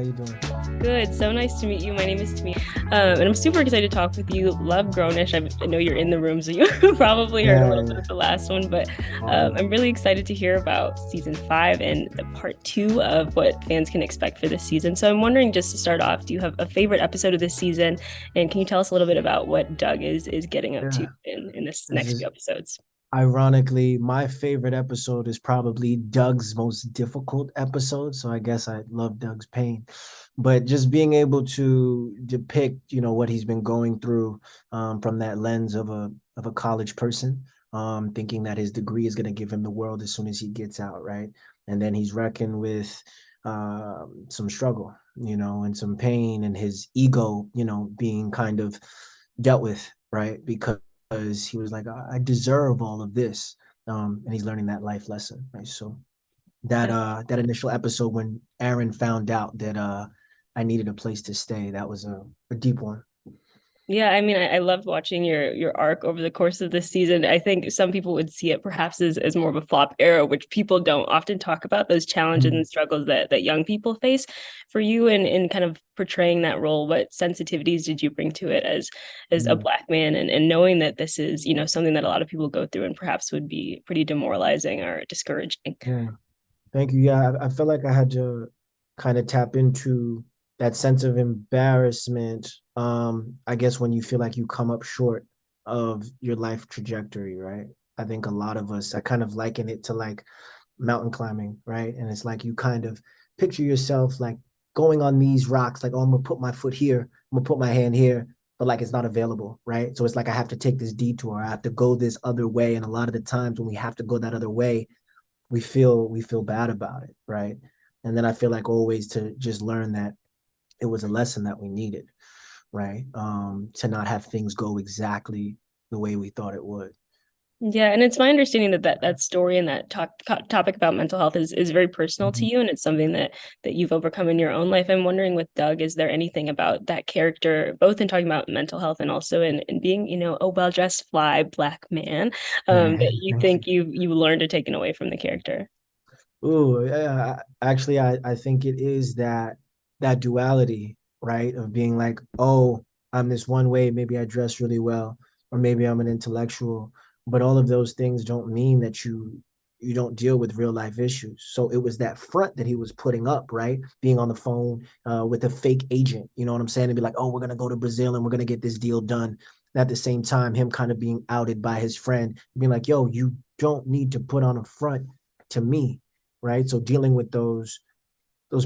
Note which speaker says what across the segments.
Speaker 1: you doing?
Speaker 2: Good. So nice to meet you. My name is Tamia. And I'm super excited to talk with you. Love Grownish. I know you're in the room, so you probably heard a little bit
Speaker 1: Yeah,
Speaker 2: of the last one, but
Speaker 1: all of
Speaker 2: I'm
Speaker 1: them.
Speaker 2: really excited to hear about season 5 and the part 2 of what fans can expect for this season. So I'm wondering, just to start off, do you have a favorite episode of this season? And can you tell us a little bit about what Doug is getting up to
Speaker 1: Yeah,
Speaker 2: in this
Speaker 1: this
Speaker 2: next few
Speaker 1: is
Speaker 2: episodes?
Speaker 1: ironically my favorite episode is probably Doug's most difficult episode. So I guess I love Doug's pain, but just being able to depict, what he's been going through from that lens of a college person, thinking that his degree is going to give him the world as soon as he gets out, right? And then he's reckoned with some struggle, and some pain, and his ego, being kind of dealt with, right? Because he was like, I deserve all of this. And he's learning that life lesson, right? So that initial episode when Aaron found out that I needed a place to stay, that was a deep one.
Speaker 2: Yeah, I mean, I loved watching your arc over the course of this season. I think some people would see it perhaps as more of a flop era, which people don't often talk about, those challenges
Speaker 1: Mm,
Speaker 2: and struggles that young people face. For you in kind of portraying that role, what sensitivities did you bring to it as a
Speaker 1: mm,
Speaker 2: Black man and knowing that this is, something that a lot of people go through and perhaps would be pretty demoralizing or discouraging?
Speaker 1: yeah. Thank you. Yeah, I felt like I had to kind of tap into that sense of embarrassment. I guess when you feel like you come up short of your life trajectory, right? I think a lot of us, I kind of liken it to like mountain climbing, right? And it's like you kind of picture yourself like going on these rocks, like, oh, I'm gonna put my foot here, I'm gonna put my hand here, but like it's not available, right? So it's like I have to take this detour, I have to go this other way. And a lot of the times when we have to go that other way, we feel bad about it, right? And then I feel like always to just learn that it was a lesson that we needed, right? To not have things go exactly the way we thought it would.
Speaker 2: Yeah, and it's my understanding that story and that topic about mental health is very personal to
Speaker 1: Mhm.
Speaker 2: you, and it's something that you've overcome in your own life. I'm wondering with Doug, is there anything about that character, both in talking about mental health and also in being, a well-dressed fly Black man, that you
Speaker 1: Thank you.
Speaker 2: think you learned or taken away from the character?
Speaker 1: Ooh, yeah. Actually, I think it is that duality, right? Of being like, oh, I'm this one way, maybe I dress really well, or maybe I'm an intellectual, but all of those things don't mean that you don't deal with real life issues. So it was that front that he was putting up, right? Being on the phone with a fake agent, you know what I'm saying? And be like, oh, we're gonna go to Brazil and we're gonna get this deal done. And at the same time, him kind of being outed by his friend, being like, yo, you don't need to put on a front to me, right? So dealing with those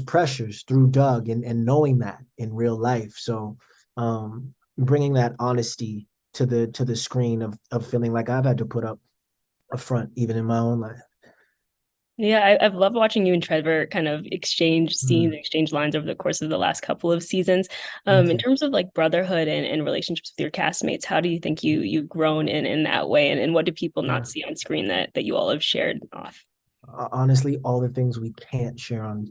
Speaker 1: pressures through Doug and knowing that in real life. So bringing that honesty to the screen of feeling like I've had to put up a front even in my own life.
Speaker 2: Yeah, I've loved watching you and Trevor kind of exchange scenes,
Speaker 1: Mm,
Speaker 2: exchange lines over the course of the last couple of seasons.
Speaker 1: thank
Speaker 2: In
Speaker 1: you.
Speaker 2: terms of like brotherhood and relationships with your castmates, how do you think you've grown in that way? And what do people
Speaker 1: Yeah.
Speaker 2: not see on screen that you all have shared off?
Speaker 1: Honestly, all the things we can't share on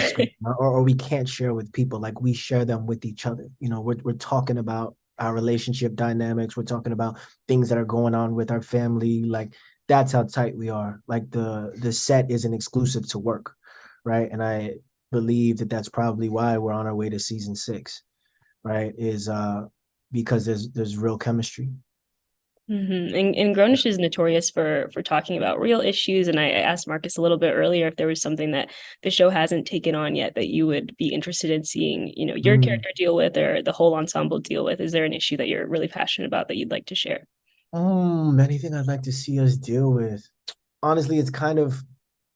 Speaker 1: screen, or we can't share with people, like we share them with each other. We're talking about our relationship dynamics. We're talking about things that are going on with our family. Like that's how tight we are. Like the set isn't exclusive to work, right? And I believe that that's probably why we're on our way to season 6, right? Is because there's real chemistry.
Speaker 2: And Grownish is notorious for talking about real issues. And I asked Marcus a little bit earlier if there was something that the show hasn't taken on yet that you would be interested in seeing, your
Speaker 1: Mm.
Speaker 2: character deal with or the whole ensemble deal with. Is there an issue that you're really passionate about that you'd like to share?
Speaker 1: Anything I'd like to see us deal with. Honestly, it's kind of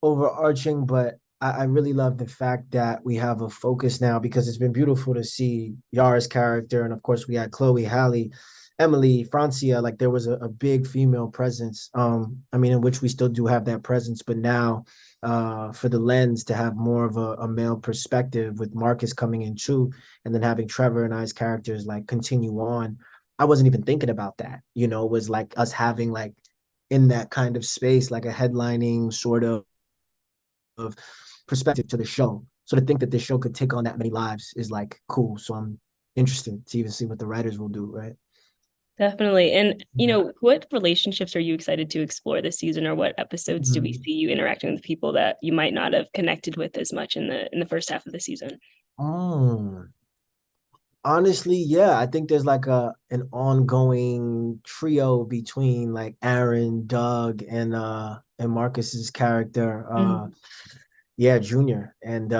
Speaker 1: overarching, but I really love the fact that we have a focus now because it's been beautiful to see Yara's character. And of course, we had Chloe, Halle, Emily, Francia. Like there was a big female presence. I mean, in which we still do have that presence, but now for the lens to have more of a male perspective with Marcus coming in too, and then having Trevor and I's characters like continue on. I wasn't even thinking about that, it was like us having like in that kind of space, like a headlining sort of perspective to the show. So to think that this show could take on that many lives is like cool. So I'm interested to even see what the writers will do, right?
Speaker 2: Definitely. And,
Speaker 1: Yeah.
Speaker 2: what relationships are you excited to explore this season, or what episodes do we
Speaker 1: Mhm.
Speaker 2: see you interacting with people that you might not have connected with as much in the first half of the season?
Speaker 1: Mm. Honestly, yeah, I think there's like a an ongoing trio between like Aaron, Doug, and Marcus's character,
Speaker 2: Mhm.
Speaker 1: yeah, Junior. And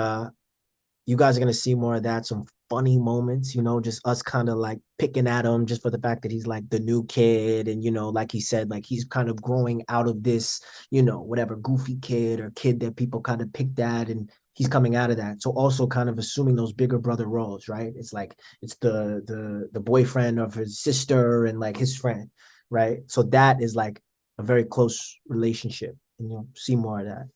Speaker 1: you guys are gonna see more of that. Some funny moments, just us kind of like picking at him just for the fact that he's like the new kid, and like he said, like he's kind of growing out of this, whatever goofy kid or kid that people kind of picked at, and he's coming out of that. So also kind of assuming those bigger brother roles, right? It's like it's the boyfriend of his sister and like his friend, right? So that is like a very close relationship, and you'll see more of that.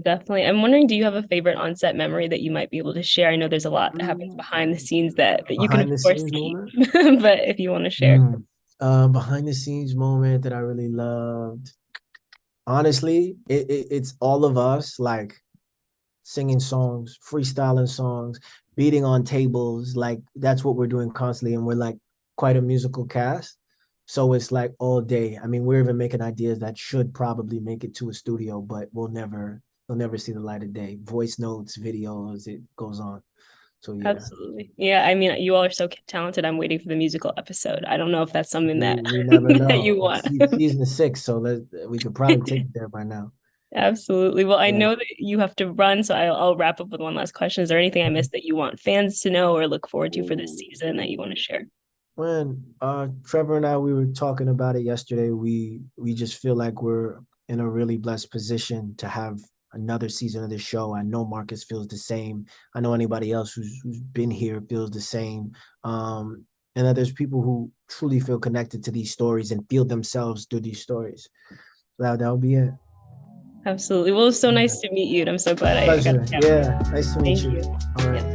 Speaker 2: Definitely. I'm wondering, do you have a favorite on-set memory that you might be able to share? I know there's a lot that happens
Speaker 1: Mm.
Speaker 2: behind the scenes that you can, of
Speaker 1: Behind the
Speaker 2: course,
Speaker 1: scenes
Speaker 2: keep,
Speaker 1: moment.
Speaker 2: but if you want to share.
Speaker 1: Mm. Behind the scenes moment that I really loved. Honestly, it's all of us like singing songs, freestyling songs, beating on tables. Like that's what we're doing constantly, and we're like quite a musical cast. So it's like all day. I mean, we're even making ideas that should probably make it to a studio, but they'll never see the light of day. Voice notes, videos, it goes on. So yeah.
Speaker 2: Absolutely. Yeah, I mean, you all are so talented. I'm waiting for the musical episode. I don't know if that's something that
Speaker 1: We never
Speaker 2: that
Speaker 1: know.
Speaker 2: you
Speaker 1: It's
Speaker 2: want.
Speaker 1: season 6, so we could probably take it there by now.
Speaker 2: Absolutely. Well, I
Speaker 1: Yeah.
Speaker 2: know that you have to run, so I'll wrap up with one last question. Is there anything I missed that you want fans to know or look forward to for this season that you want to share?
Speaker 1: When Trevor and I we were talking about it yesterday, we just feel like we're in a really blessed position to have another season of the show. I know Marcus feels the same. I know anybody else who's been here feels the same. And that there's people who truly feel connected to these stories and feel themselves through these stories. So that'll be it.
Speaker 2: Absolutely. Well, it was so
Speaker 1: Yeah.
Speaker 2: nice to meet you, and I'm so glad I got to
Speaker 1: Pleasure.
Speaker 2: chat with you.
Speaker 1: Yeah. Nice to meet
Speaker 2: Thank
Speaker 1: you.
Speaker 2: you.
Speaker 1: All
Speaker 2: Yeah.
Speaker 1: right.